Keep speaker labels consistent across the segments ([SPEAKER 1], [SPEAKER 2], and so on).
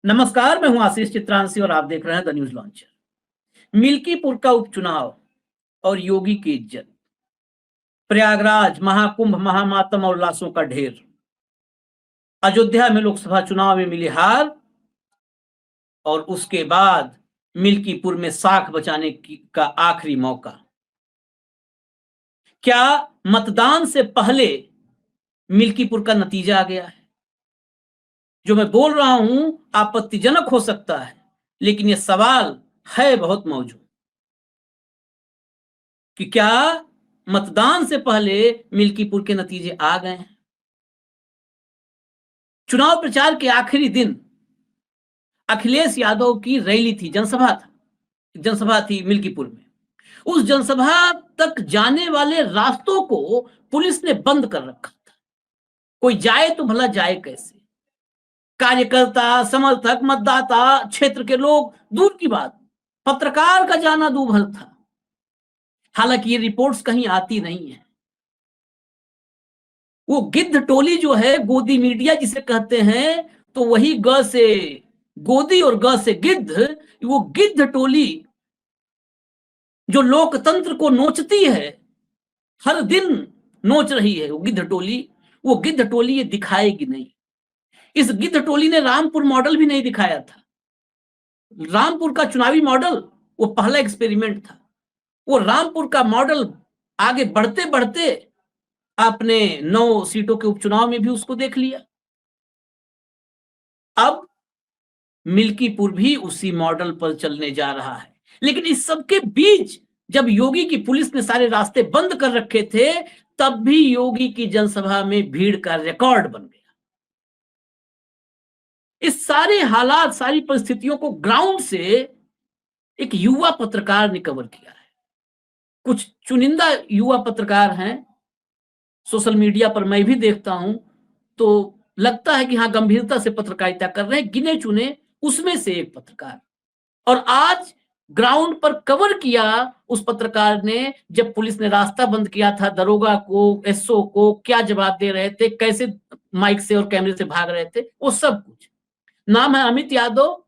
[SPEAKER 1] नमस्कार, मैं हूं आशीष चित्रांशी और आप देख रहे हैं द न्यूज लॉन्चर। मिल्कीपुर का उपचुनाव और योगी की इज्जत, प्रयागराज महाकुंभ महामातम और लाशों का ढेर, अयोध्या में लोकसभा चुनाव में मिली हार और उसके बाद मिल्कीपुर में साख बचाने का आखिरी मौका। क्या मतदान से पहले मिल्कीपुर का नतीजा आ गया है? जो मैं बोल रहा हूं आपत्तिजनक हो सकता है, लेकिन यह सवाल है बहुत मौजूद कि क्या मतदान से पहले मिल्कीपुर के नतीजे आ गए हैं। चुनाव प्रचार के आखिरी दिन अखिलेश यादव की रैली थी, जनसभा थी मिल्कीपुर में। उस जनसभा तक जाने वाले रास्तों को पुलिस ने बंद कर रखा था। कोई जाए तो भला जाए कैसे? कार्यकर्ता, समर्थक, मतदाता, क्षेत्र के लोग दूर की बात, पत्रकार का जाना दूभर था। हालांकि ये रिपोर्ट्स कहीं आती नहीं है। वो गिद्ध टोली जो है, गोदी मीडिया जिसे कहते हैं, तो वही ग से गोदी और ग से गिद्ध, वो गिद्ध टोली जो लोकतंत्र को नोचती है, हर दिन नोच रही है वो गिद्ध टोली ये दिखाएगी नहीं। इस गिद्ध टोली ने रामपुर मॉडल भी नहीं दिखाया था। रामपुर का चुनावी मॉडल वो पहला एक्सपेरिमेंट था। वो रामपुर का मॉडल आगे बढ़ते बढ़ते आपने 9 सीटों के उपचुनाव में भी उसको देख लिया। अब मिल्कीपुर भी उसी मॉडल पर चलने जा रहा है। लेकिन इस सबके बीच जब योगी की पुलिस ने सारे रास्ते बंद कर रखे थे, तब भी योगी की जनसभा में भीड़ का रिकॉर्ड बन गया। इस सारे हालात, सारी परिस्थितियों को ग्राउंड से एक युवा पत्रकार ने कवर किया है। कुछ चुनिंदा युवा पत्रकार हैं, सोशल मीडिया पर मैं भी देखता हूं, तो लगता है कि हाँ, गंभीरता से पत्रकारिता कर रहे हैं, गिने चुने उसमें से एक पत्रकार। और आज ग्राउंड पर कवर किया उस पत्रकार ने, जब पुलिस ने रास्ता बंद किया था, दरोगा को, एसओ को क्या जवाब दे रहे थे, कैसे माइक से और कैमरे से भाग रहे थे, वो सब कुछ। नाम है अमित यादव।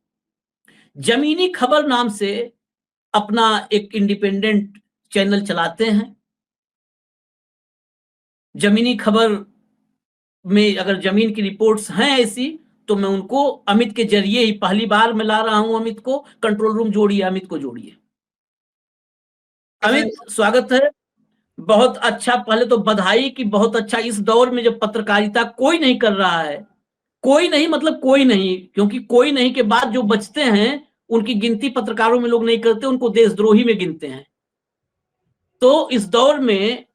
[SPEAKER 1] जमीनी खबर नाम से अपना एक इंडिपेंडेंट चैनल चलाते हैं। जमीनी खबर में अगर जमीन की रिपोर्ट्स हैं ऐसी, तो मैं उनको अमित के जरिए ही, पहली बार मैं ला रहा हूं अमित को। कंट्रोल रूम जोड़िए, अमित को जोड़िए। अमित, स्वागत है। बहुत अच्छा, पहले तो बधाई कि बहुत अच्छा। इस दौर में जब पत्रकारिता कोई नहीं कर रहा है, कोई नहीं मतलब कोई नहीं, क्योंकि कोई नहीं के बाद जो बचते हैं उनकी गिनती पत्रकारों में लोग नहीं करते, उनको देशद्रोही में गिनते हैं। तो इस दौर में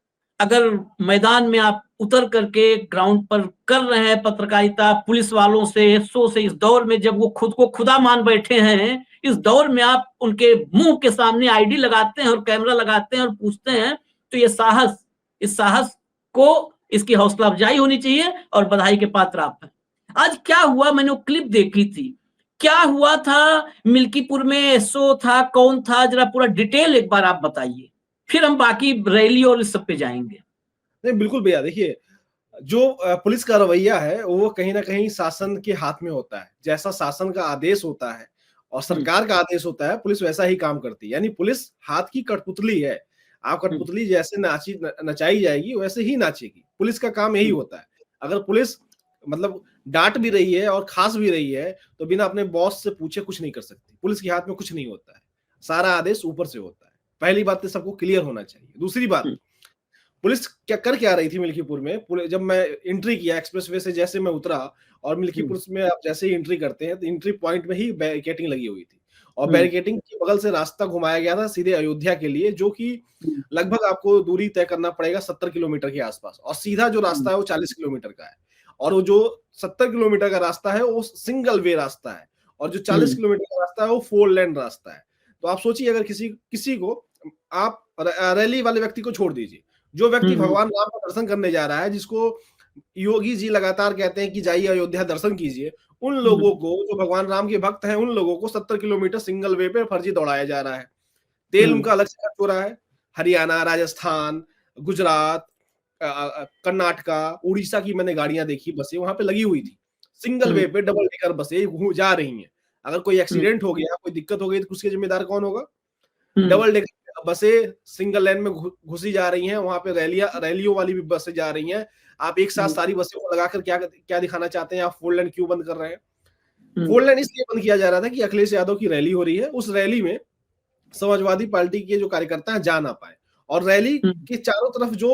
[SPEAKER 1] अगर मैदान में आप उतर करके ग्राउंड पर कर रहे हैं पत्रकारिता, पुलिस वालों से, एसओ से, इस दौर में जब वो खुद को खुदा मान बैठे हैं, इस दौर में आप उनके मुंह के सामने आईडी लगाते हैं और कैमरा लगाते हैं और पूछते हैं, तो ये साहस, इस साहस को, इसकी हौसला अफजाई होनी चाहिए और बधाई के पात्र आप हैं। आज क्या हुआ, मैंने वो क्लिप देखी थी, क्या हुआ था मिल्कीपुर में? एसओ था, कौन था, जरा पूरा डिटेल एक बार आप बताइए, फिर हम बाकी रैली और इस सब पे जाएंगे।
[SPEAKER 2] नहीं, बिल्कुल भैया, देखिए, जो पुलिस का रवैया है वो कहीं ना कहीं शासन के हाथ में होता है। जैसा शासन का आदेश होता है और सरकार का आदेश होता है, पुलिस वैसा ही काम करती है। यानी पुलिस हाथ की कठपुतली है। आप कठपुतली जैसे नचाई जाएगी वैसे ही नाचेगी। पुलिस का काम यही होता है। अगर पुलिस मतलब डांट भी रही है और खास भी रही है, तो बिना अपने बॉस से पूछे कुछ नहीं कर सकती। पुलिस के हाथ में कुछ नहीं होता है, सारा आदेश ऊपर से होता है। पहली बात तो सबको क्लियर होना चाहिए। दूसरी बात, पुलिस क्या रही थी मिल्कीपुर में? जब मैं एंट्री किया एक्सप्रेसवे से, जैसे मैं उतरा, और मिल्कीपुर में आप जैसे ही एंट्री करते हैं तो एंट्री पॉइंट में ही बैरिकेडिंग लगी हुई थी और बैरिकेडिंग के बगल से रास्ता घुमाया गया था सीधे अयोध्या के लिए, जो कि लगभग आपको दूरी तय करना पड़ेगा 70 किलोमीटर के आसपास, और सीधा जो रास्ता है वो 40 किलोमीटर का है। और वो जो 70 किलोमीटर का रास्ता है वो सिंगल वे रास्ता है, और जो 40 किलोमीटर का रास्ता है वो 4 लेन रास्ता है। तो आप सोचिए, अगर किसी को, आप रैली वाले व्यक्ति को छोड़ दीजिए, जो व्यक्ति भगवान राम का दर्शन करने जा रहा है, जिसको योगी जी लगातार कहते हैं कि जाइए अयोध्या दर्शन कीजिए, उन लोगों को, जो भगवान राम के भक्त हैं, उन लोगों को 70 किलोमीटर सिंगल वे पे फर्जी दौड़ाया जा रहा है। तेल उनका अलग से खर्च हो रहा है। हरियाणा, राजस्थान, गुजरात, कर्नाटका, उड़ीसा की मैंने गाड़ियां देखी, बसें वहां पे लगी हुई थी। सिंगल वे पे डबल डेकर बसें जा रही हैं। अगर कोई एक्सीडेंट हो गया, कोई दिक्कत हो गई तो उसके जिम्मेदार कौन होगा? डबल डेकर बसें सिंगल लेन में घुसी जा रही हैं, वहां पे रैलियों वाली भी बसें जा रही हैं। आप एक साथ सारी बसों को लगाकर क्या दिखाना चाहते हैं? आप 4 लेन क्यों बंद कर रहे हैं? 4 लेन इसलिए बंद किया जा रहा था कि अखिलेश यादव की रैली हो रही है, उस रैली में समाजवादी पार्टी के जो कार्यकर्ता हैं जा ना पाए, और रैली के चारों तरफ जो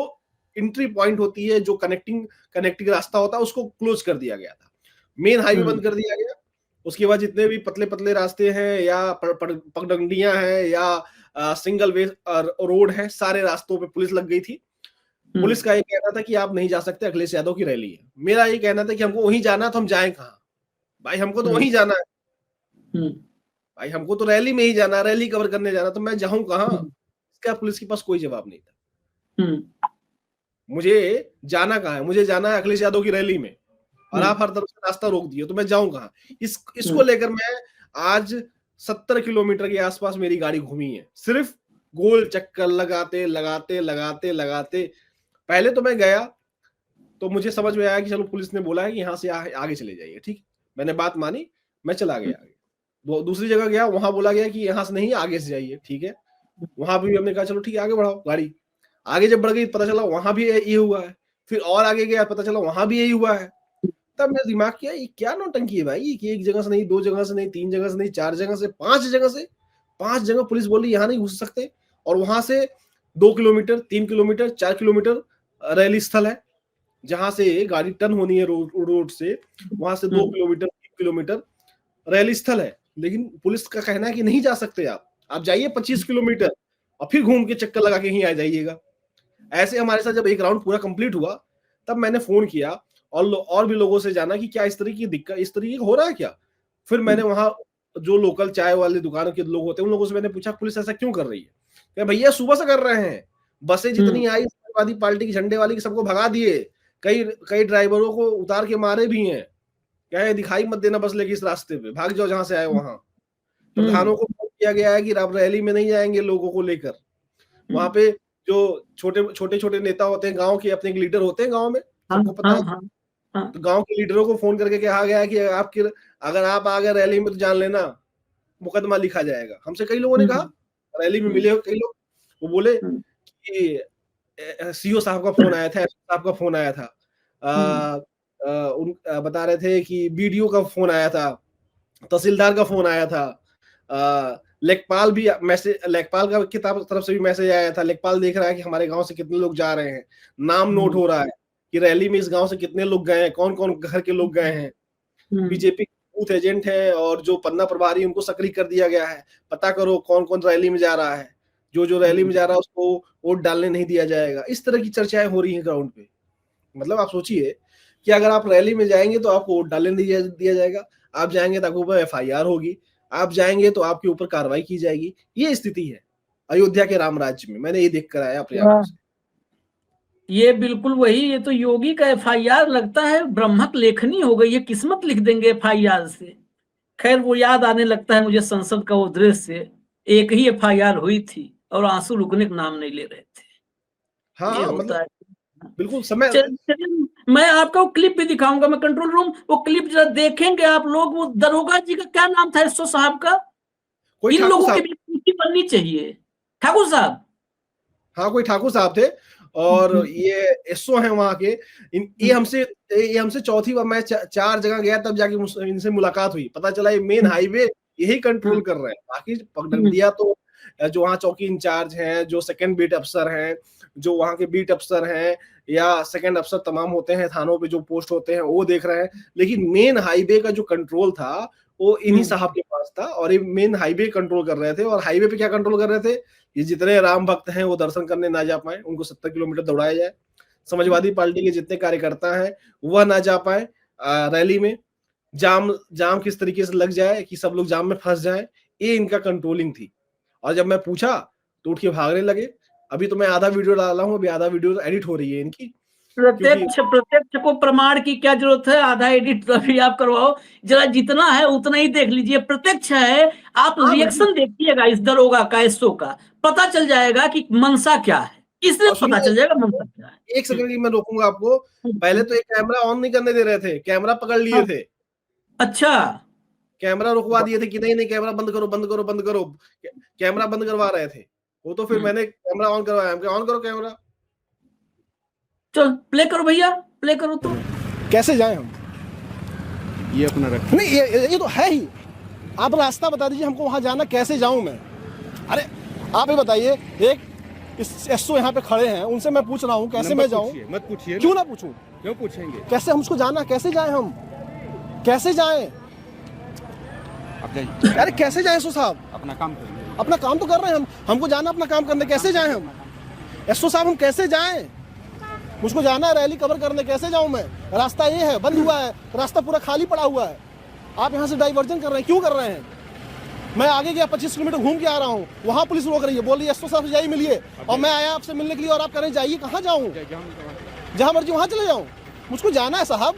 [SPEAKER 2] एंट्री पॉइंट होती है, जो कनेक्टिंग रास्ता होता है, उसको क्लोज कर दिया गया था। मेन हाईवे बंद कर दिया गया। उसके बाद जितने भी पतले रास्ते हैं या पगडंडियां हैं या सिंगल वे रोड है, सारे रास्तों पे पुलिस लग गई थी। पुलिस का ये कहना था कि आप नहीं जा सकते, अखिलेश यादव की रैली है। मेरा ये कहना था कि हमको वहीं जाना, तो हम जाएं कहाँ भाई? हमको तो वहीं जाना है भाई, हमको तो रैली में ही जाना, रैली कवर करने जाना, तो मैं जाऊं कहाँ? इसका पुलिस के पास कोई जवाब नहीं था। मुझे जाना कहाँ है? मुझे जाना है अखिलेश यादव की रैली में, और आप हर तरफ से रास्ता रोक दिए, तो मैं जाऊं कहाँ? इसको लेकर मैं आज 70 किलोमीटर के आसपास मेरी गाड़ी घूमी है, सिर्फ गोल चक्कर लगाते लगाते लगाते लगाते। पहले तो मैं गया तो मुझे समझ में आया कि चलो पुलिस ने बोला है कि यहाँ से आगे चले जाइए, ठीक, मैंने बात मानी, मैं चला गया आगे। दूसरी जगह गया, वहां बोला गया कि यहाँ से नहीं, आगे से जाइए, ठीक है। वहां भी हमने कहा चलो ठीक है, आगे बढ़ाओ गाड़ी। आगे जब बढ़ गई, पता चला वहां भी ये हुआ है। फिर और आगे गया, पता चला वहां भी यही हुआ है। तब मैंने दिमाग किया, ये क्या नौटंकी है भाई, कि एक जगह से नहीं, 2 जगह से नहीं, 3 जगह से नहीं, 4 जगह से, 5 जगह पुलिस बोली यहाँ नहीं घुस सकते, और वहां से 2 किलोमीटर, 3 किलोमीटर, 4 किलोमीटर रैली स्थल है, जहां से गाड़ी टर्न होनी है रोड से, वहां से 2 किलोमीटर, 3 किलोमीटर रैली स्थल है। लेकिन पुलिस का कहना है कि नहीं जा सकते आप जाइए 25 किलोमीटर और फिर घूम के चक्कर लगा के ही आ जाइएगा। ऐसे हमारे साथ जब एक राउंड पूरा कंप्लीट हुआ, तब मैंने फोन किया और भी लोगों से जाना कि क्या इस तरह की दिक्कत, इस तरीके का हो रहा है क्या। फिर मैंने वहां जो लोकल चाय वाले दुकानों के लोग होते हैं, उन लोगों से मैंने पूछा पुलिस ऐसा क्यों कर रही है? भैया सुबह से कर रहे हैं, बसें जितनी आई समाजवादी पार्टी की झंडे वाली की सबको भगा दिए, कई ड्राइवरों को उतार के मारे भी हैं, क्या है दिखाई मत देना बस लेके इस रास्ते पे, भाग जाओ जहां से आए वहां। प्रधानों को फोन किया गया है कि आप रैली में नहीं जाएंगे लोगों को लेकर। वहां पे जो छोटे नेता होते हैं गांव के, अपने लीडर होते हैं गांव में, सबको पता है, तो गांव के लीडरों को फोन करके कहा गया है कि अगर आप आ गए रैली में तो जान लेना मुकदमा लिखा जाएगा। हमसे कई लोगों ने कहा, रैली में मिले कई लोग, वो बोले कि सीओ साहब का फोन आया था, साहब का फोन आया था, बता रहे थे कि बीडीओ का फोन आया था, तहसीलदार का फोन आया था, लेखपाल का तरफ से भी मैसेज आया था। लेखपाल देख रहा है कि हमारे गांव से कितने लोग जा रहे हैं, नाम नोट हो रहा है कि रैली में इस गांव से कितने लोग गए हैं, कौन कौन घर के लोग गए हैं। बीजेपी बूथ एजेंट है और जो पन्ना प्रभारी, उनको सक्रिय कर दिया गया है, पता करो कौन कौन रैली में जा रहा है, जो रैली में जा रहा है उसको वोट डालने नहीं दिया जाएगा। इस तरह की चर्चाएं हो रही हैं ग्राउंड पे। मतलब आप सोचिए कि अगर आप रैली में जाएंगे तो आपको वोट डालने नहीं दिया जाएगा, आप जाएंगे तो आपके ऊपर FIR होगी, आप जाएंगे तो आपके ऊपर कार्रवाई की जाएगी। ये स्थिति है अयोध्या के राम राज्य में, मैंने ये देख कर आया अपने आंखों से।
[SPEAKER 1] ये बिल्कुल वही, ये तो योगी का FIR लगता है ब्रह्मक लेखनी हो गई है, किस्मत लिख देंगे FIR से। खैर वो याद आने लगता है मुझे संसद का वो दृश्य, एक ही FIR हुई थी और आंसू रुकने का नाम नहीं ले रहे थे।
[SPEAKER 2] हाँ, मतलब बिल्कुल समय।
[SPEAKER 1] मैं आपको क्लिप भी दिखाऊंगा, मैं कंट्रोल रूम, वो क्लिप जरा देखेंगे आप लोग। वो दरोगा जी का क्या नाम था, एसओ साहब का? इन लोगों की भी बननी चाहिए, ठाकुर साहब।
[SPEAKER 2] हाँ, कोई ठाकुर साहब थे, और ये एसओ हैं वहां के। ये हमसे चौथी बार, मैं 4 जगह गया तब जाके इनसे मुलाकात हुई, पता चला ये मेन हाईवे यही कंट्रोल कर रहे हैं। बाकी पगडंडिया तो जो वहाँ चौकी इंचार्ज हैं, जो सेकंड बीट अफसर हैं, जो वहाँ के बीट अफसर हैं या सेकंड अफसर तमाम होते हैं थानों पे जो पोस्ट होते हैं, वो देख रहे हैं। लेकिन मेन हाईवे का जो कंट्रोल था वो इन्हीं साहब के पास था, और ये मेन हाईवे कंट्रोल कर रहे थे। और हाईवे पे क्या कंट्रोल कर रहे थे, ये जितने राम भक्त हैं वो दर्शन करने ना जा पाए, उनको 70 किलोमीटर दौड़ाया जाए। समाजवादी पार्टी के जितने कार्यकर्ता हैं वह ना जा पाए रैली में, जाम किस तरीके से लग जाए कि सब लोग जाम में फंस जाए, ये इनका कंट्रोलिंग थी। और जब मैं पूछा तो उठ के भागने लगे। अभी तो मैं आधा वीडियो डाला हूँ, अभी आधा वीडियो एडिट हो रही है इनकी।
[SPEAKER 1] प्रत्यक्ष को प्रमाण की क्या जरूरत है, आधा एडिट तो अभी आप करवाओ, जरा जितना है उतना ही देख लीजिए। प्रत्यक्ष है, आप रिएक्शन देखिएगा इस दरोगा का, एसओ का, पता चल जाएगा कि मनसा क्या है, इसलिए पता चल जाएगा मनसा क्या है।
[SPEAKER 2] एक सेकंड मैं रोकूंगा आपको। पहले तो एक कैमरा ऑन नहीं करने दे रहे थे, कैमरा पकड़ लिए थे,
[SPEAKER 1] अच्छा,
[SPEAKER 2] कैमरा रुकवा दिए थे कि नहीं नहीं कैमरा बंद करो बंद करो बंद करो, कैमरा बंद करवा रहे थे वो, तो फिर मैंने कैमरा ऑन करवाया, ऑन करो कैमरा।
[SPEAKER 1] चल प्ले करो भैया, प्ले करो तो।
[SPEAKER 2] कैसे जाएं हम?
[SPEAKER 3] ये अपना रख।
[SPEAKER 2] नहीं ये तो है ही, आप रास्ता बता दीजिए हमको, वहां जाना कैसे जाऊं मैं? अरे आप ये बताइए, एक एसओ यहाँ पे खड़े हैं, उनसे मैं पूछ रहा हूँ कैसे मैं जाऊं?
[SPEAKER 3] मत पूछिए।
[SPEAKER 2] क्यों ना पूछूं?
[SPEAKER 3] क्यों पूछेंगे?
[SPEAKER 2] कैसे हमको जाना, कैसे जाएं हम, कैसे जाएं?
[SPEAKER 3] आप जाइए।
[SPEAKER 2] अरे कैसे जाएं एसओ साहब?
[SPEAKER 3] अपना काम करिए।
[SPEAKER 2] अपना काम तो कर रहे हैं हम, हमको जाना अपना काम करने, कैसे जाएं हम? एसओ साहब हम कैसे जाएं? मुझको जाना है रैली कवर करने, कैसे जाऊं मैं? रास्ता ये है, बंद हुआ है, रास्ता पूरा खाली पड़ा हुआ है, आप यहाँ से डाइवर्जन कर रहे हैं, क्यों कर रहे हैं? मैं आगे गया 25 किलोमीटर घूम के आ रहा हूँ, वहाँ पुलिस रोक रही है, बोल रही है एसओ साहब से जाइए मिलिए, और मैं आया आपसे मिलने के लिए और आप कह रहे हैं जाइए, कहाँ जाऊँ? जहाँ मर्जी वहाँ चले जाऊँ, मुझको जाना है साहब।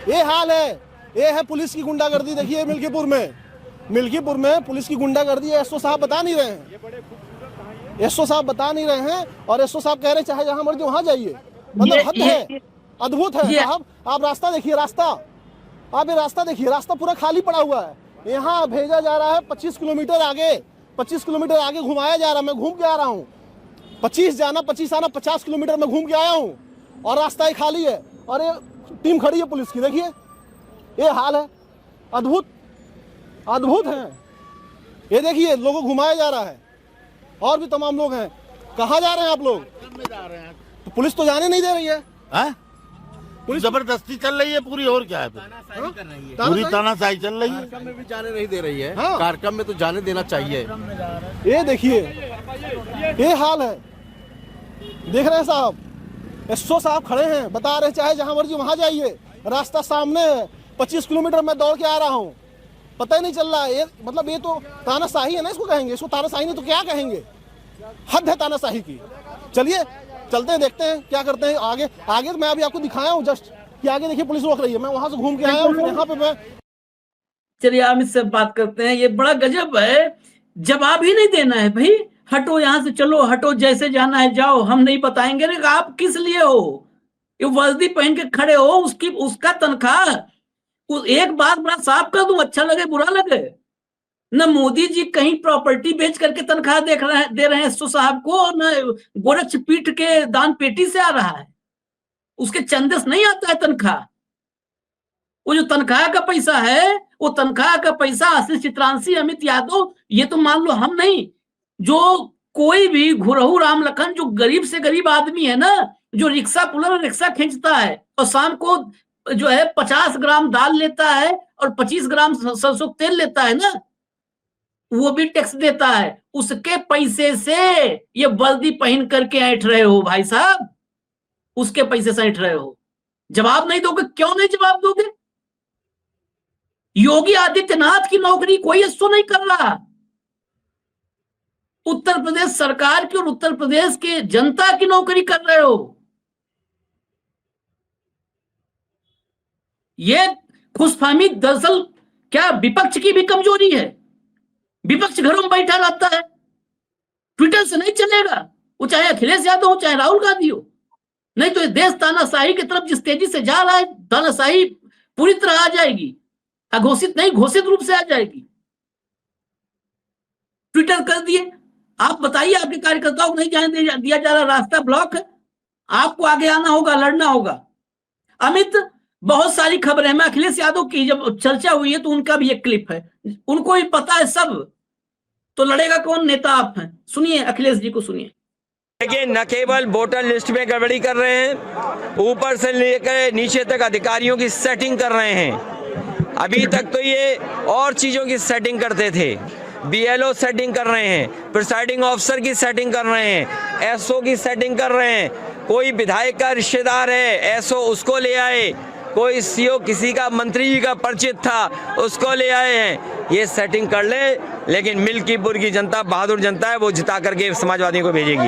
[SPEAKER 2] ये हाल है, ये है पुलिस की गुंडागर्दी। देखिए मिल्कीपुर में पुलिस की गुंडागर्दी है, एसओ साहब बता नहीं रहे हैं, एसओ साहब बता नहीं रहे हैं, और एसओ साहब कह रहे हैं चाहे जहाँ मर्जी वहाँ जाइए। मतलब हद है, अद्भुत है साहब। आप रास्ता देखिए, रास्ता, आप ये रास्ता देखिए, रास्ता पूरा खाली पड़ा हुआ है, यहाँ भेजा जा रहा है 25 किलोमीटर आगे, 25 किलोमीटर आगे घुमाया जा रहा है, मैं घूम के आ रहा हूँ, 25 जाना 25 आना, 50 किलोमीटर में घूम के आया हूँ, और रास्ता ही खाली है, और ये टीम खड़ी है पुलिस की। देखिए ये हाल है, अद्भुत अद्भुत है। ये देखिए लोगों को घुमाया जा रहा है, और भी तमाम लोग हैं। कहाँ जा रहे हैं आप लोग? तो पुलिस तो जाने नहीं दे रही है।
[SPEAKER 4] पुलिस जबरदस्ती चल रही है पूरी, और क्या है? पूरी तानाशाही चल रही है।
[SPEAKER 3] कार्यक्रम में भी जाने नहीं दे रही है।
[SPEAKER 2] हाँ।
[SPEAKER 3] कार्यक्रम में तो जाने देना चाहिए।
[SPEAKER 2] ये देखिए ये हाल है, देख रहे हैं साहब, एसओ साहब खड़े हैं, बता रहे हैं चाहे जहां मर्जी वहां जाइए, रास्ता सामने है, 25 किलोमीटर मैं दौड़ के आ रहा हूँ, पता ही नहीं चल रहा है। ये मतलब ये तो तानाशाही है ना, इसको कहेंगे, इसको तानाशाही नहीं तो क्या कहेंगे? हद है तानाशाही की। चलिए चलते हैं, देखते हैं क्या करते हैं आगे। आगे तो मैं अभी आपको दिखाया हूँ जस्ट कि आगे देखिए पुलिस रोक रही है, मैं वहां से घूम के आया हूँ, यहाँ पे मैं।
[SPEAKER 1] चलिए हम इससे बात करते हैं। ये बड़ा गजब है, जवाब ही नहीं देना है भाई, हटो यहाँ से, चलो हटो, जैसे जाना है जाओ, हम नहीं बताएंगे। रे आप किस लिए हो? ये वर्दी पहन के खड़े हो, उसकी उसका तनख्वाह। एक बात बड़ा साफ कर दूं, अच्छा लगे बुरा लगे, न मोदी जी कहीं प्रॉपर्टी बेच करके तनख्वाह दे रहे हैं एसओ साहब को, न गोरक्ष पीठ के दान पेटी से आ रहा है, उसके चंदे से नहीं आता है तनख्वाह। वो जो तनख्वाह का पैसा है, वो तनख्वाह का पैसा असली चित्रांशी अमित यादव, ये तो मान लो हम नहीं, जो कोई भी घुरहू राम लखन जो गरीब से गरीब आदमी है ना, जो रिक्शा पुलर रिक्शा खींचता है और शाम को जो है 50 ग्राम दाल लेता है और 25 ग्राम सरसों तेल लेता है ना, वो भी टैक्स देता है, उसके पैसे से ये वर्दी पहन करके ऐंठ रहे हो भाई साहब, उसके पैसे से ऐंठ रहे हो। जवाब नहीं दोगे? क्यों नहीं जवाब दोगे? योगी आदित्यनाथ की नौकरी कोई एसओ नहीं कर रहा, उत्तर प्रदेश सरकार की और उत्तर प्रदेश के जनता की नौकरी कर रहे हो। ये खुशफहमी दरअसल क्या विपक्ष की भी कमजोरी है? विपक्ष घरों में बैठा रहता है, ट्विटर से नहीं चलेगा, वो चाहे अखिलेश यादव हो चाहे राहुल गांधी हो। नहीं तो ये देश तानाशाही की तरफ जिस तेजी से जा रहा है, तानाशाही पूरी तरह आ जाएगी, अघोषित नहीं घोषित रूप से आ जाएगी। ट्विटर कर दिए, आप बताइए आपके कार्यकर्ताओं को नहीं जाने दिया जा रहा, रास्ता ब्लॉक है, आपको आगे आना होगा, लड़ना होगा। अमित, बहुत सारी खबरें हैं, मैं अखिलेश यादव की जब चर्चा हुई है तो उनका भी एक क्लिप है, उनको भी पता है सब, तो लड़ेगा कौन? नेता आप हैं। सुनिए अखिलेश जी को, सुनिए।
[SPEAKER 5] देखिए, न केवल वोटर लिस्ट में गड़बड़ी कर रहे हैं, ऊपर से लेकर नीचे तक अधिकारियों की सेटिंग कर रहे हैं। अभी तक तो ये और चीजों की सेटिंग करते थे, बीएलओ सेटिंग कर रहे हैं, प्रिसाइडिंग ऑफिसर की सेटिंग कर रहे हैं, एसओ की सेटिंग कर रहे हैं। कोई विधायक का रिश्तेदार है, एसओ उसको ले आए, कोई सीओ किसी का मंत्री जी का परिचित था उसको ले आए हैं। ये सेटिंग कर ले, लेकिन मिल्कीपुर की जनता बहादुर जनता है, वो जिता करके समाजवादियों को भेजेगी।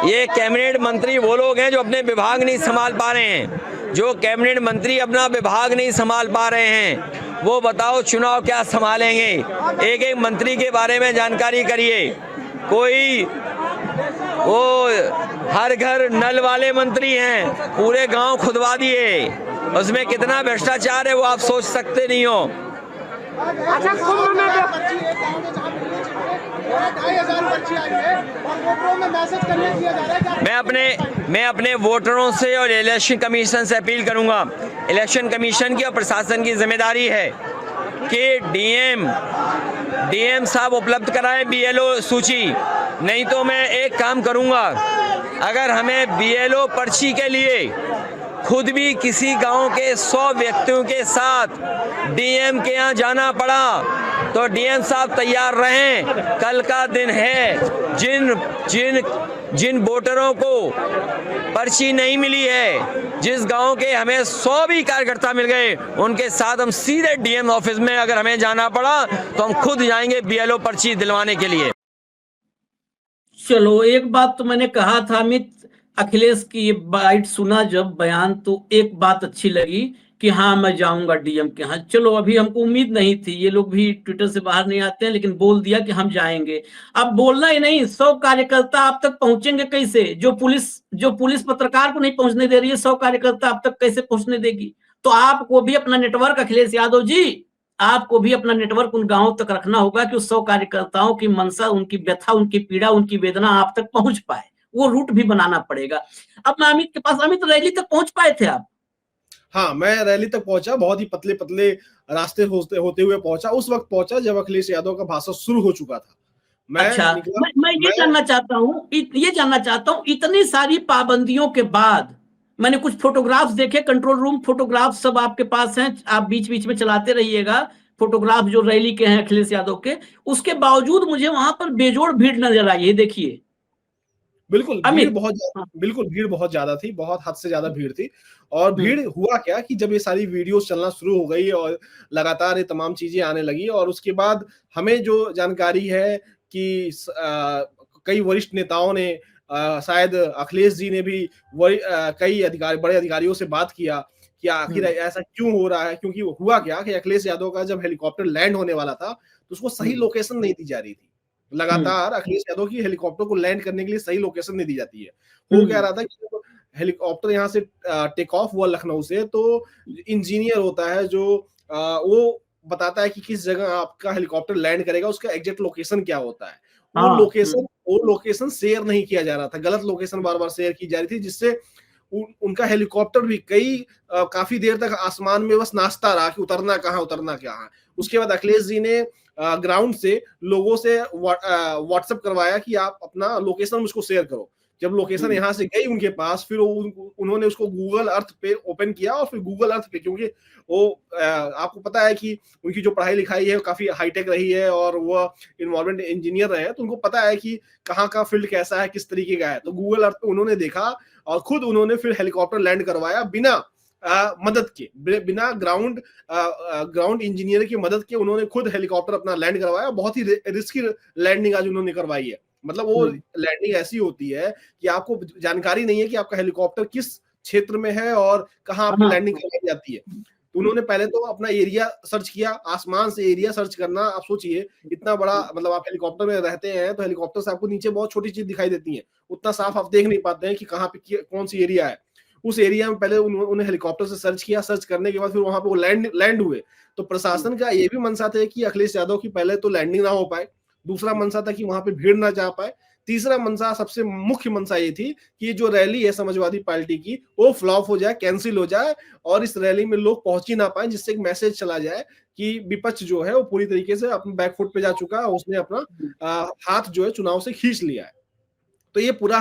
[SPEAKER 5] ये कैबिनेट मंत्री वो लोग हैं जो अपने विभाग नहीं संभाल पा रहे हैं, जो कैबिनेट मंत्री अपना विभाग नहीं संभाल पा रहे हैं, वो बताओ चुनाव क्या संभालेंगे? एक एक मंत्री के बारे में जानकारी करिए। कोई वो हर घर नल वाले मंत्री हैं, पूरे गांव खुदवा दिए। उसमें कितना भ्रष्टाचार है वो आप सोच सकते नहीं हो।
[SPEAKER 6] अच्छा, कुंभ में
[SPEAKER 5] मैं अपने वोटरों से और इलेक्शन कमीशन से अपील करूंगा, इलेक्शन कमीशन की और प्रशासन की जिम्मेदारी है कि डीएम साहब उपलब्ध कराएं बीएलओ सूची। नहीं तो मैं एक काम करूंगा, अगर हमें बीएलओ पर्ची के लिए खुद भी किसी गांव के 100 व्यक्तियों के साथ डीएम के यहाँ जाना पड़ा तो डीएम साहब तैयार रहें। कल का दिन है, जिन वोटरों को पर्ची नहीं मिली है, जिस गांव के हमें 100 भी कार्यकर्ता मिल गए, उनके साथ हम सीधे डीएम ऑफिस में अगर हमें जाना पड़ा तो हम खुद जाएंगे बीएलओ पर्ची दिलवाने के लिए।
[SPEAKER 1] चलो, एक बात तो मैंने कहा था अमित, अखिलेश की ये बाइट सुना जब बयान, तो एक बात अच्छी लगी कि हाँ मैं जाऊंगा डीएम के यहाँ। चलो, अभी हमको उम्मीद नहीं थी, ये लोग भी ट्विटर से बाहर नहीं आते हैं, लेकिन बोल दिया कि हम जाएंगे। अब बोलना ही नहीं, 100 कार्यकर्ता आप तक पहुंचेंगे कैसे? जो पुलिस पत्रकार को नहीं पहुंचने दे रही है, 100 कार्यकर्ता आप तक कैसे पहुंचने देगी? तो आपको भी अपना नेटवर्क, अखिलेश यादव जी, आपको भी अपना नेटवर्क उन गांवों तक रखना होगा कि उस 100 कार्यकर्ताओं की मनसा, उनकी व्यथा, उनकी पीड़ा, उनकी वेदना आप तक पहुंच पाए। वो रूट भी बनाना पड़ेगा। अब मैं अमित के पास, अमित रैली तक पहुंच पाए थे आप?
[SPEAKER 2] हाँ, मैं रैली तक पहुंचा, बहुत ही पतले पतले रास्ते होते हुए पहुंचा। उस वक्त पहुंचा जब अखिलेश यादव का भाषण शुरू हो चुका था।
[SPEAKER 1] अच्छा, मैं ये जानना चाहता हूँ, इतनी सारी पाबंदियों के बाद मैंने कुछ फोटोग्राफ्स देखे, कंट्रोल रूम फोटोग्राफ सब आपके पास हैं, आप बीच बीच में चलाते रहिएगा फोटोग्राफ जो रैली के हैं अखिलेश यादव के। उसके बावजूद मुझे वहां पर बेजोड़ भीड़ नजर आई है। देखिए,
[SPEAKER 2] बिल्कुल भीड़ बहुत ज्यादा थी, बहुत हद से ज्यादा भीड़ थी। और भीड़ हुआ क्या कि जब ये सारी वीडियोस चलना शुरू हो गई और लगातार ये तमाम चीजें आने लगी, और उसके बाद हमें जो जानकारी है कि कई वरिष्ठ नेताओं ने, शायद अखिलेश जी ने भी कई बड़े अधिकारियों से बात किया कि आखिर ऐसा क्यों हो रहा है। क्योंकि हुआ क्या कि अखिलेश यादव का जब हेलीकॉप्टर लैंड होने वाला था तो उसको सही लोकेशन नहीं दी जा रही थी। लगातार अखिलेश यादव की हेलीकॉप्टर को लैंड करने के लिए सही लोकेशन नहीं दी जाती है। वो कह रहा था कि हेलीकॉप्टर यहाँ से टेक ऑफ हुआ लखनऊ से, तो इंजीनियर होता है जो वो बताता है कि किस जगह आपका हेलीकॉप्टर लैंड करेगा, उसका एग्जैक्ट लोकेशन क्या होता है। वो लोकेशन शेयर नहीं किया जा रहा था, गलत लोकेशन बार बार शेयर की जा रही थी, जिससे उनका हेलीकॉप्टर भी काफी देर तक आसमान में बस नाचता रहा कि उतरना कहाँ। उसके बाद अखिलेश जी ने ग्राउंड से लोगों से व्हाट्सएप करवाया कि आप अपना लोकेशन मुझको शेयर करो। जब लोकेशन यहाँ से गई उनके पास, फिर उन्होंने उसको गूगल अर्थ पे ओपन किया, और फिर गूगल अर्थ पे, क्योंकि वो आपको पता है कि उनकी जो पढ़ाई लिखाई है काफी हाईटेक रही है और वो इन्वायरमेंट इंजीनियर रहे हैं, तो उनको पता है कि कहाँ का फील्ड कैसा है, किस तरीके का है। तो गूगल अर्थ पे उन्होंने देखा और खुद उन्होंने फिर हेलीकॉप्टर लैंड करवाया बिना मदद के, बिना ग्राउंड इंजीनियर की मदद के उन्होंने खुद हेलीकॉप्टर अपना लैंड करवाया। बहुत ही रिस्की लैंडिंग आज उन्होंने करवाई है। मतलब वो लैंडिंग ऐसी होती है कि आपको जानकारी नहीं है कि आपका हेलीकॉप्टर किस क्षेत्र में है और कहाँ आपकी लैंडिंग करवाई जाती है। तो उन्होंने पहले तो अपना एरिया सर्च किया, आसमान से एरिया सर्च करना, आप सोचिए इतना बड़ा, मतलब आप हेलीकॉप्टर में रहते हैं तो हेलीकॉप्टर से आपको नीचे बहुत छोटी चीज दिखाई देती है, उतना साफ आप देख नहीं पाते हैं कि कहाँ पे कौन सी एरिया है। उस एरिया में पहले उन्होंने हेलीकॉप्टर से सर्च किया, सर्च करने के बाद फिर वहां पे वो लैंड हुए। तो प्रशासन का ये भी मनसा था कि अखिलेश यादव की पहले तो लैंडिंग ना हो पाए, दूसरा मनसा था कि वहां पे भीड़ ना जा पाए, तीसरा मनसा, सबसे मुख्य मनसा ये थी कि जो रैली है समाजवादी पार्टी की वो फ्लॉप हो जाए, कैंसिल हो जाए और इस रैली में लोग पहुंच ही ना पाए, जिससे एक मैसेज चला जाए कि विपक्ष जो है वो पूरी तरीके से अपने बैकफुट पे जा चुका है, उसने अपना हाथ जो है चुनाव से खींच लिया है। तो ये पूरा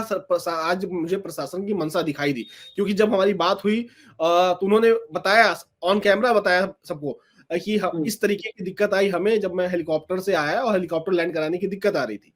[SPEAKER 2] आज मुझे प्रशासन की मंशा दिखाई दी, क्योंकि जब हमारी बात हुई तो उन्होंने बताया, ऑन कैमरा बताया सबको कि इस तरीके की दिक्कत आई हमें जब मैं हेलीकॉप्टर से आया और हेलीकॉप्टर लैंड कराने की दिक्कत आ रही थी।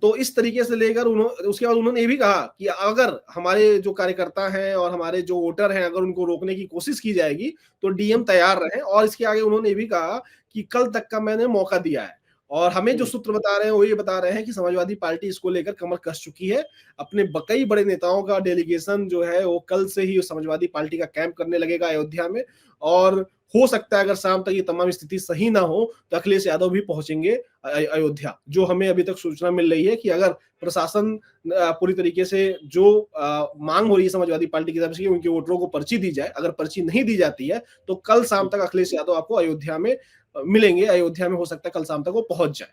[SPEAKER 2] तो इस तरीके से लेकर उसके बाद उन्होंने ये भी कहा कि अगर हमारे जो कार्यकर्ता हैं और हमारे जो वोटर हैं, अगर उनको रोकने की कोशिश की जाएगी तो डीएम तैयार रहें। और इसके आगे उन्होंने ये भी कहा कि कल तक का मैंने मौका दिया है और हमें जो सूत्र बता रहे हैं वो ये बता रहे हैं कि समाजवादी पार्टी इसको लेकर कमर कस चुकी है। अपने कई बड़े नेताओं का डेलीगेशन जो है वो कल से ही समाजवादी पार्टी का कैंप करने लगेगा अयोध्या में, और हो सकता है अगर शाम तक ये तमाम स्थिति सही ना हो तो अखिलेश यादव भी पहुंचेंगे अयोध्या। जो हमें अभी तक सूचना मिल रही है कि अगर प्रशासन पूरी तरीके से जो मांग हो रही है समाजवादी पार्टी की तरफ से उनके वोटरों को पर्ची दी जाए, अगर पर्ची नहीं दी जाती है तो कल शाम तक अखिलेश यादव आपको अयोध्या में मिलेंगे। अयोध्या में हो सकता है कल शाम तक वो पहुंच जाए।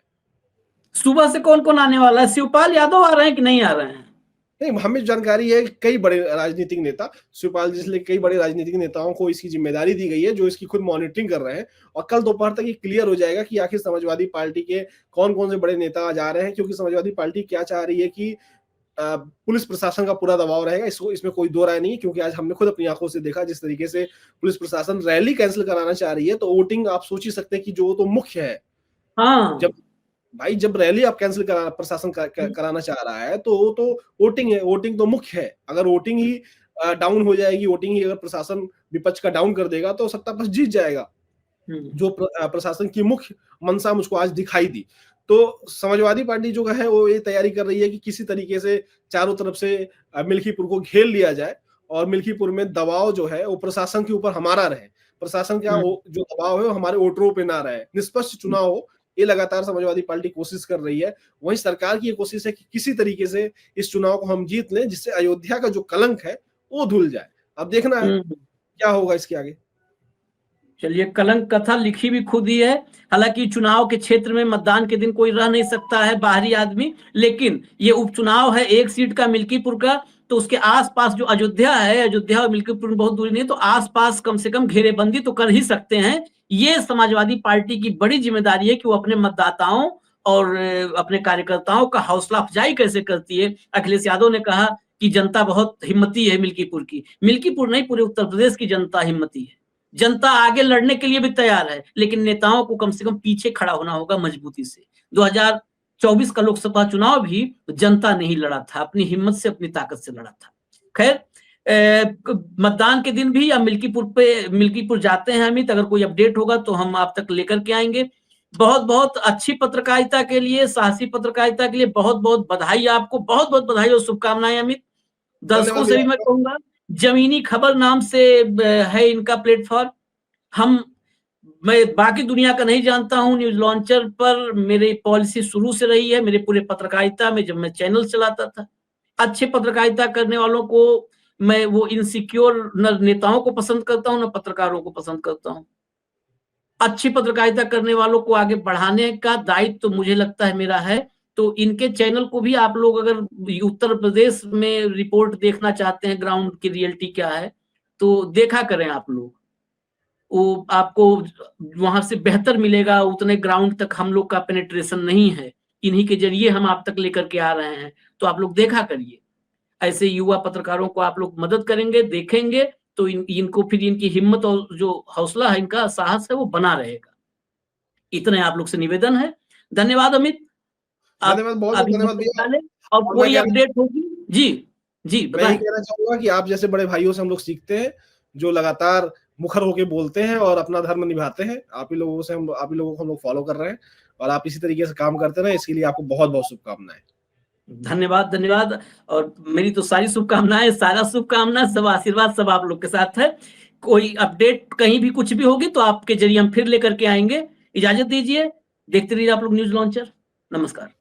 [SPEAKER 1] सुबह से कौन कौन आने वाला है? शिवपाल यादव आ रहे हैं कि नहीं आ रहे हैं?
[SPEAKER 2] नहीं, हमें जानकारी है कई बड़े राजनीतिक नेता, शिवपाल जी से कई बड़े राजनीतिक नेताओं को इसकी जिम्मेदारी दी गई है जो इसकी खुद मॉनिटरिंग कर रहे हैं, और कल दोपहर तक ये क्लियर हो जाएगा कि आखिर समाजवादी पार्टी के कौन कौन से बड़े नेता जा रहे हैं। क्योंकि समाजवादी पार्टी क्या चाह रही है कि पुलिस प्रशासन का पूरा दबाव रहेगा, इसमें कोई दो राय नहीं है। क्योंकि आज हमने खुद अपनी आंखों से देखा जिस तरीके से पुलिस प्रशासन रैली कैंसिल कराना चाह रही है, तो वोटिंग आप सोच ही सकते हैं कि जो तो मुख्य है।
[SPEAKER 1] हाँ,
[SPEAKER 2] जब रैली आप कैंसिल कराना प्रशासन कराना चाह रहा है तो वो तो वोटिंग है, वोटिंग तो मुख्य है। अगर वोटिंग ही डाउन हो जाएगी, वोटिंग ही अगर प्रशासन विपक्ष का डाउन कर देगा तो सत्ता पक्ष जीत जाएगा। जो प्रशासन की मुख्य मंशा मुझको आज दिखाई दी। तो समाजवादी पार्टी जो है वो ये तैयारी कर रही है कि किसी तरीके से चारों तरफ से मिल्कीपुर को घेर लिया जाए और मिल्कीपुर में दबाव जो है वो प्रशासन के ऊपर हमारा रहे। प्रशासन का जो दबाव है वो हमारे वोटरों पे ना रहे, निष्पक्ष चुनाव हो, ये लगातार समाजवादी पार्टी कोशिश कर रही है। वहीं सरकार की ये कोशिश है कि किसी तरीके से इस चुनाव को हम जीत लें जिससे अयोध्या का जो कलंक है वो धुल जाए। अब देखना है क्या होगा इसके आगे।
[SPEAKER 1] चलिए, कलंक कथा लिखी भी खुद ही है। हालांकि चुनाव के क्षेत्र में मतदान के दिन कोई रह नहीं सकता है बाहरी आदमी, लेकिन ये उपचुनाव है एक सीट का मिल्कीपुर का, तो उसके आसपास जो अयोध्या है, अयोध्या और मिल्कीपुर में बहुत दूरी नहीं है, तो आसपास कम से कम घेरेबंदी तो कर ही सकते हैं। ये समाजवादी पार्टी की बड़ी जिम्मेदारी है कि वो अपने मतदाताओं और अपने कार्यकर्ताओं का हौसला अफजाई कैसे करती है। अखिलेश यादव ने कहा कि जनता बहुत हिम्मती है मिल्कीपुर की। मिल्कीपुर नहीं, पूरे उत्तर प्रदेश की जनता हिम्मती है। जनता आगे लड़ने के लिए भी तैयार है, लेकिन नेताओं को कम से कम पीछे खड़ा होना होगा मजबूती से। 2024 का लोकसभा चुनाव भी जनता नहीं लड़ा था, अपनी हिम्मत से, अपनी ताकत से लड़ा था। खैर, मतदान के दिन भी या मिल्कीपुर जाते हैं अमित, अगर कोई अपडेट होगा तो हम आप तक लेकर के आएंगे। बहुत बहुत अच्छी पत्रकारिता के लिए, साहसी पत्रकारिता के लिए बहुत बहुत बधाई आपको, बहुत बहुत बधाई और शुभकामनाएं अमित। दर्शकों से भी मैं कहूंगा, जमीनी खबर नाम से है इनका प्लेटफॉर्म। मैं बाकी दुनिया का नहीं जानता हूं, न्यूज लॉन्चर पर मेरी पॉलिसी शुरू से रही है। मेरे पूरे पत्रकारिता में जब मैं चैनल चलाता था, अच्छे पत्रकारिता करने वालों को मैं वो इनसिक्योर न नेताओं को पसंद करता हूं, न पत्रकारों को पसंद करता हूं। अच्छी पत्रकारिता करने वालों को आगे बढ़ाने का दायित्व तो मुझे लगता है मेरा है। तो इनके चैनल को भी आप लोग अगर उत्तर प्रदेश में रिपोर्ट देखना चाहते हैं, ग्राउंड की रियलिटी क्या है, तो देखा करें आप लोग। वो आपको वहां से बेहतर मिलेगा। उतने ग्राउंड तक हम लोग का पेनिट्रेशन नहीं है, इन्हीं के जरिए हम आप तक लेकर के आ रहे हैं। तो आप लोग देखा करिए, ऐसे युवा पत्रकारों को आप लोग मदद करेंगे, देखेंगे तो इनको फिर इनकी हिम्मत और जो हौसला है, इनका साहस है, वो बना रहेगा। इतने आप लोग से निवेदन है। धन्यवाद अमित,
[SPEAKER 2] धन्यवाद, बहुत धन्यवाद भैया।
[SPEAKER 1] और कोई अपडेट होगी जी
[SPEAKER 2] मैं यही कहना चाहूंगा कि आप जैसे बड़े भाइयों से हम लोग सीखते हैं, जो लगातार मुखर होके बोलते हैं और अपना धर्म निभाते हैं। आप ही लोगों को हम लोग फॉलो कर रहे हैं और आप इसी तरीके से काम करते रहे, इसके लिए आपको बहुत बहुत शुभकामनाएं।
[SPEAKER 1] धन्यवाद। और मेरी तो सारी शुभकामनाएं, सारा शुभकामना, सब आशीर्वाद सब आप लोग के साथ है। कोई अपडेट कहीं भी कुछ भी होगी तो आपके जरिए हम फिर लेकर के आएंगे। इजाजत दीजिए, देखते रहिए आप लोग न्यूज लॉन्चर। नमस्कार।